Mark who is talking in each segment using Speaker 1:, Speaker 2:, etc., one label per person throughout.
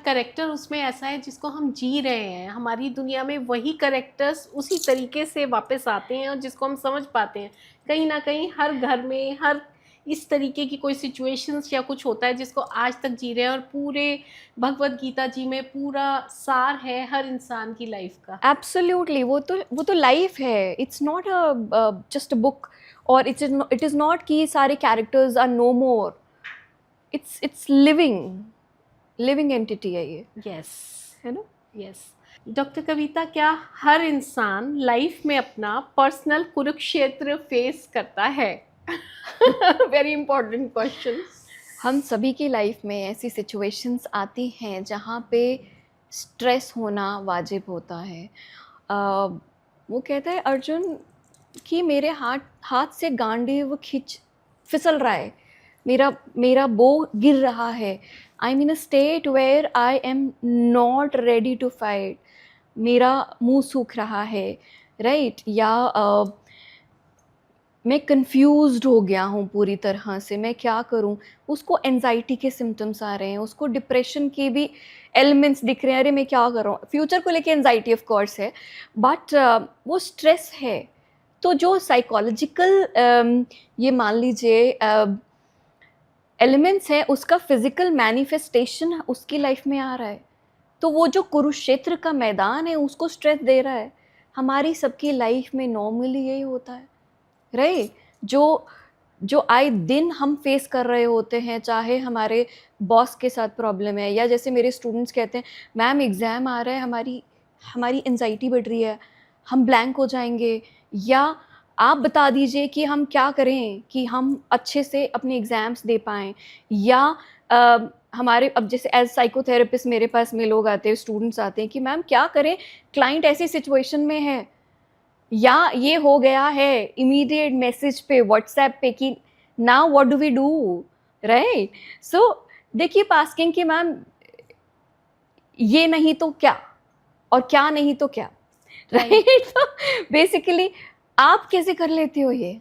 Speaker 1: Character उसमें ऐसा है जिसको हम जी रहे हैं, हमारी दुनिया में वही करेक्टर्स उसी तरीके से वापस आते हैं और जिसको हम समझ पाते हैं। कहीं ना कहीं हर घर में हर इस तरीके की कोई सिचुएशंस या कुछ होता है जिसको आज तक जी रहे हैं, और पूरे भगवत गीता जी में पूरा सार है हर इंसान की लाइफ का।
Speaker 2: एब्सोल्युटली, वो तो लाइफ है, it's not a just a book, और इट इज़ नॉट कि सारे characters are no more, it's living living entity है ये,
Speaker 1: यस।
Speaker 2: है ना?
Speaker 1: यस। डॉक्टर कविता, क्या हर इंसान लाइफ में अपना पर्सनल कुरुक्षेत्र फेस करता है? Very important question.
Speaker 2: हम सभी की लाइफ में ऐसी सिचुएशंस आती हैं जहाँ पे स्ट्रेस होना वाजिब होता है। वो कहता है अर्जुन कि मेरे हाथ हाथ से गांडीव खींच फिसल रहा है, मेरा मेरा बो गिर रहा है, I am in a state where I am not ready to fight, मेरा मुंह सूख रहा है, राइट? या मैं कंफ्यूज्ड हो गया हूँ पूरी तरह से, मैं क्या करूँ? उसको एंजाइटी के सिम्टम्स आ रहे हैं, उसको डिप्रेशन के भी एलिमेंट्स दिख रहे हैं, अरे मैं क्या कर रहा हूँ? फ्यूचर को लेके एंजाइटी ऑफ कोर्स है, बट वो स्ट्रेस है। तो जो साइकोलॉजिकल ये मान लीजिए एलिमेंट्स है, उसका फिजिकल मैनिफेस्टेशन उसकी लाइफ में आ रहा है, तो वो जो कुरुक्षेत्र का मैदान है उसको स्ट्रेस दे रहा है। हमारी सबकी लाइफ में नॉर्मली यही होता है, राइट? जो जो आए दिन हम फेस कर रहे होते हैं, चाहे हमारे बॉस के साथ प्रॉब्लम है, या जैसे मेरे स्टूडेंट्स कहते हैं मैम एग्ज़ाम आ रहा है, हमारी हमारी एंजाइटी बढ़ रही है, हम ब्लैंक हो जाएंगे, या आप बता दीजिए कि हम क्या करें कि हम अच्छे से अपने एग्ज़ाम्स दे पाएँ, या हमारे अब जैसे एज साइकोथेरेपिस्ट मेरे पास में लोग आते हैं, स्टूडेंट्स आते हैं कि मैम क्या करें, क्लाइंट ऐसी सिचुएशन में है, या ये हो गया है इमीडिएट मैसेज पे व्हाट्सएप पे कि now what do we do, right? So they keep asking कि मैम ये नहीं तो क्या, और क्या नहीं तो क्या, राइट? तो बेसिकली आप कैसे कर लेते हो ये?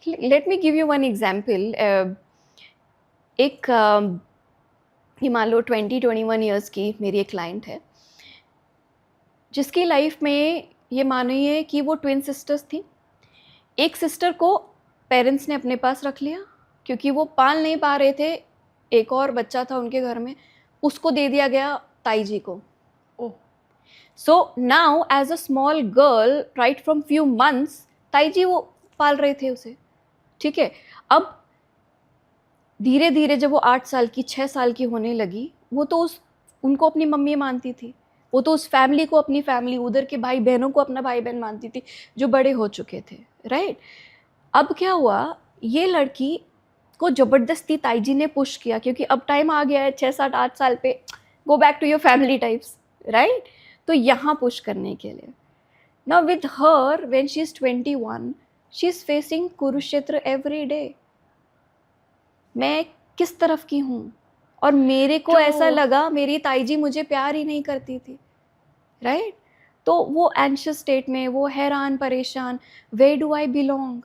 Speaker 2: Let me give you one example. एक ये मान लो 20-21 ईयर्स की मेरी एक क्लाइंट है, जिसकी लाइफ में ये मानिए कि वो ट्विन सिस्टर्स थी। एक सिस्टर को पेरेंट्स ने अपने पास रख लिया क्योंकि वो पाल नहीं पा रहे थे, एक और बच्चा था उनके घर में, उसको दे दिया गया ताई जी को।
Speaker 1: Oh.
Speaker 2: So now as a small girl right from few months ताई जी वो पाल रहे थे उसे, ठीक है? अब धीरे धीरे जब वो 8 साल की 6 साल की होने लगी, वो तो उनको अपनी मम्मी मानती थी, वो तो उस फैमिली को अपनी फैमिली, उधर के भाई बहनों को अपना भाई बहन मानती थी जो बड़े हो चुके थे, राइट? अब क्या हुआ, ये लड़की को ज़बरदस्ती ताई जी ने पुश किया क्योंकि अब टाइम आ गया है 6-7-8 साल पे, go back to your family types, right? तो यहाँ पुश करने के लिए, now with her when she is 21 she is facing Kurukshetra every day. मैं किस तरफ की हूँ, और मेरे को ऐसा लगा मेरी ताई जी मुझे प्यार ही नहीं करती थी, राइट? तो वो एंशियस स्टेट में, वो हैरान परेशान, वेयर डू आई बिलोंग,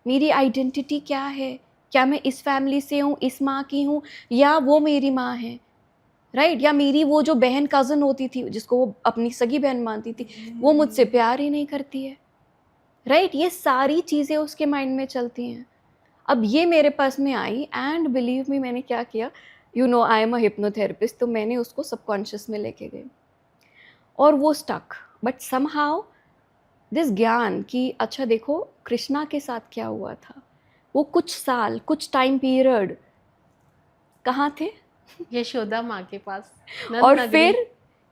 Speaker 2: मेरी आइडेंटिटी क्या है, क्या मैं इस फैमिली से हूँ, इस माँ की हूँ, या वो मेरी माँ है, राइट? या मेरी वो जो बहन कज़न होती थी जिसको वो अपनी सगी बहन मानती थी, वो मुझसे प्यार ही नहीं करती है, राइट? ये सारी चीज़ें उसके माइंड में चलती हैं। अब ये मेरे पास में आई एंड बिलीव मी, मैंने क्या किया, you know I am a hypnotherapist, तो मैंने उसको सबकॉन्शियस में लेके गई और वो स्टक, बट समहाउ दिस ज्ञान कि अच्छा देखो कृष्णा के साथ क्या हुआ था, वो कुछ साल कुछ टाइम पीरियड कहाँ थे,
Speaker 1: यशोदा माँ के पास, नंद
Speaker 2: और
Speaker 1: नगरी,
Speaker 2: फिर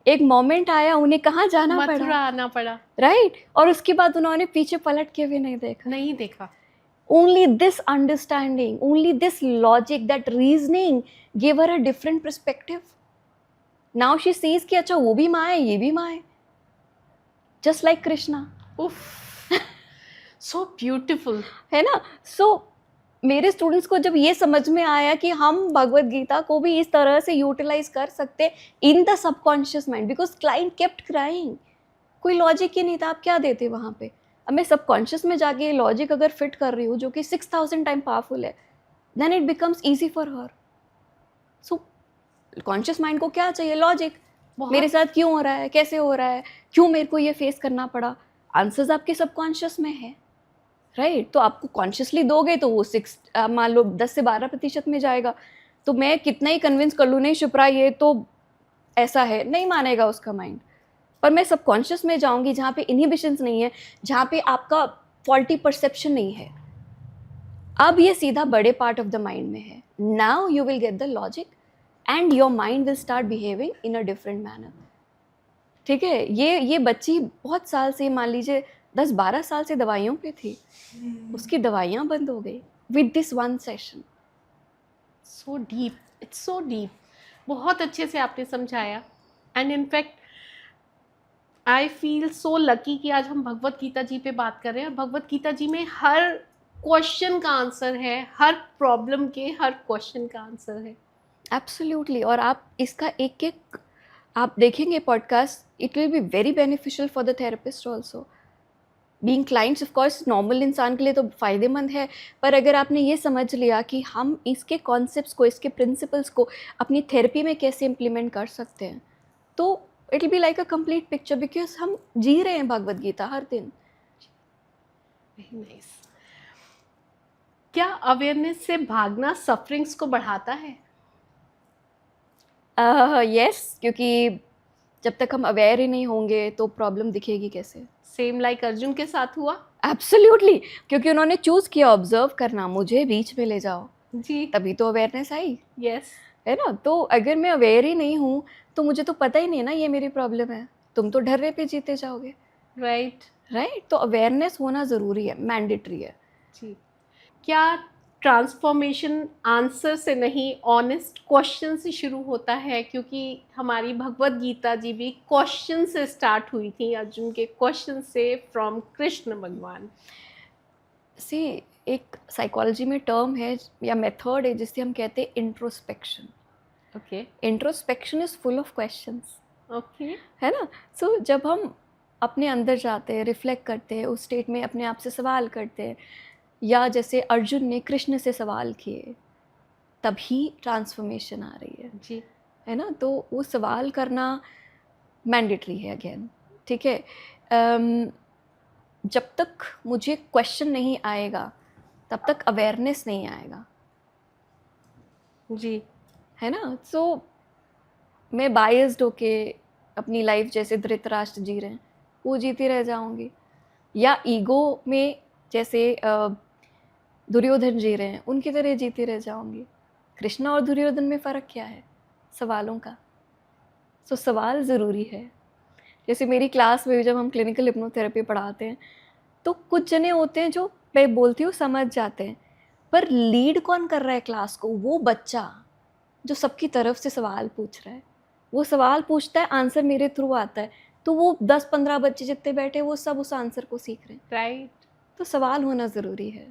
Speaker 2: एक मोमेंट आया उन्हें कहाँ जाना पड़ा,
Speaker 1: मथुरा आना पड़ा।
Speaker 2: राइट? और उसके बाद उन्होंने पीछे पलट के भी नहीं देखा।
Speaker 1: नहीं देखा।
Speaker 2: Only this understanding, only this logic, that reasoning gave her a different perspective. Now she sees कि अच्छा वो भी माँ है, ये भी माँ है, just like Krishna.
Speaker 1: उफ, सो ब्यूटीफुल।
Speaker 2: है ना? So मेरे स्टूडेंट्स को जब ये समझ में आया कि हम भगवत गीता को भी इस तरह से यूटिलाइज कर सकते in the subconscious mind, because client kept crying, कोई लॉजिक ही नहीं था, आप क्या देते वहाँ पे? अब मैं सबकॉन्शियस में जाके लॉजिक अगर फिट कर रही हूँ जो कि 6000 टाइम पावरफुल है, then it becomes easy for her. So conscious mind को क्या चाहिए? लॉजिक।
Speaker 1: बहुत
Speaker 2: मेरे साथ क्यों हो रहा है, कैसे हो रहा है, क्यों मेरे को ये फेस करना पड़ा? आंसर्स आपके सबकॉन्शियस में है, राइट? तो आपको कॉन्शियसली दोगे तो वो 6 मान लो 10 से 12% में जाएगा। तो मैं कितना ही कन्विंस कर लूँ, नहीं शिप्रा ये तो ऐसा है, नहीं मानेगा उसका माइंड। पर मैं सबकॉन्शियस में जाऊंगी जहाँ पे इनहिबिशंस नहीं है, जहाँ पे आपका फॉल्टी परसेप्शन नहीं है। अब ये सीधा बड़े पार्ट ऑफ द माइंड में है। Now you will get the logic and your mind will start behaving in a different manner. ठीक है, ये बच्ची बहुत साल से, मान लीजिए 10-12 साल से दवाइयों पे थी, उसकी दवाइयाँ बंद हो गई with this one session.
Speaker 1: So deep, it's so deep. बहुत अच्छे से आपने समझाया। And in fact I feel so lucky कि आज हम भगवत गीता जी पे बात कर रहे हैं, और भगवत गीता जी में हर क्वेश्चन का आंसर है, हर प्रॉब्लम के हर क्वेश्चन का आंसर है।
Speaker 2: एब्सोल्युटली। और आप इसका एक एक आप देखेंगे podcast, it will be very beneficial for the therapist also. Being clients of course normal इंसान के लिए तो फ़ायदेमंद है, पर अगर आपने ये समझ लिया कि हम इसके कॉन्सेप्ट्स को, इसके प्रिंसिपल्स को अपनी थेरेपी में कैसे इम्प्लीमेंट कर सकते हैं, तो it will be like a complete picture, because हम जी रहे हैं भगवद गीता हर दिन।
Speaker 1: Very nice. क्या अवेयरनेस से भागना सफरिंग्स को बढ़ाता है?
Speaker 2: यस, क्योंकि जब तक हम अवेयर ही नहीं होंगे तो प्रॉब्लम दिखेगी कैसे?
Speaker 1: सेम लाइक अर्जुन के साथ हुआ।
Speaker 2: एब्सोल्युटली, क्योंकि उन्होंने चूज़ किया ऑब्जर्व करना, मुझे बीच में ले जाओ,
Speaker 1: जी।
Speaker 2: तभी तो अवेयरनेस आई,
Speaker 1: यस।
Speaker 2: है ना? तो अगर मैं अवेयर ही नहीं हूँ तो मुझे तो पता ही नहीं ना ये मेरी प्रॉब्लम है, तुम तो ढर्रे पे जीते जाओगे,
Speaker 1: राइट।
Speaker 2: राइट? तो अवेयरनेस होना ज़रूरी है, मैंडेटरी है।
Speaker 1: जी। क्या ट्रांसफॉर्मेशन आंसर से नहीं, ऑनेस्ट क्वेश्चन से शुरू होता है? क्योंकि हमारी भगवत गीता जी भी क्वेश्चन से स्टार्ट हुई थी, अर्जुन के क्वेश्चन से, फ्रॉम कृष्ण भगवान।
Speaker 2: सी, एक साइकोलॉजी में टर्म है या मेथड है जिसे हम कहते हैं introspection.
Speaker 1: Okay.
Speaker 2: Introspection is full of questions,
Speaker 1: okay.
Speaker 2: है ना? सो जब हम अपने अंदर जाते हैं, रिफ्लेक्ट करते हैं, उस स्टेट में अपने आप से सवाल करते हैं, या जैसे अर्जुन ने कृष्ण से सवाल किए, तभी ट्रांसफॉर्मेशन आ रही
Speaker 1: जी।
Speaker 2: है ना? तो वो सवाल करना मैंडेटरी है अगेन, ठीक है? अम, जब तक मुझे क्वेश्चन नहीं आएगा तब तक अवेयरनेस नहीं आएगा,
Speaker 1: जी।
Speaker 2: है ना? सो मैं बायस्ड होके अपनी लाइफ जैसे धृतराष्ट्र जी रहे हैं वो जीती रह जाऊंगी, या ईगो में जैसे दुर्योधन जी रहे हैं उनकी तरह जीती रह जाऊंगी। कृष्णा और दुर्योधन में फ़र्क क्या है? सवालों का। सो सवाल ज़रूरी है। जैसे मेरी क्लास में जब हम क्लिनिकल हिप्नोथेरेपी पढ़ाते हैं तो कुछ जने होते हैं जो मैं बोलती हूँ समझ जाते हैं, पर लीड कौन कर रहा है क्लास को? वो बच्चा जो सबकी तरफ से सवाल पूछ रहा है। वो सवाल पूछता है, आंसर मेरे थ्रू आता है, तो वो 10-15 बच्चे जितने बैठे वो सब उस आंसर को सीख रहे हैं।
Speaker 1: राइट।
Speaker 2: तो सवाल होना ज़रूरी है।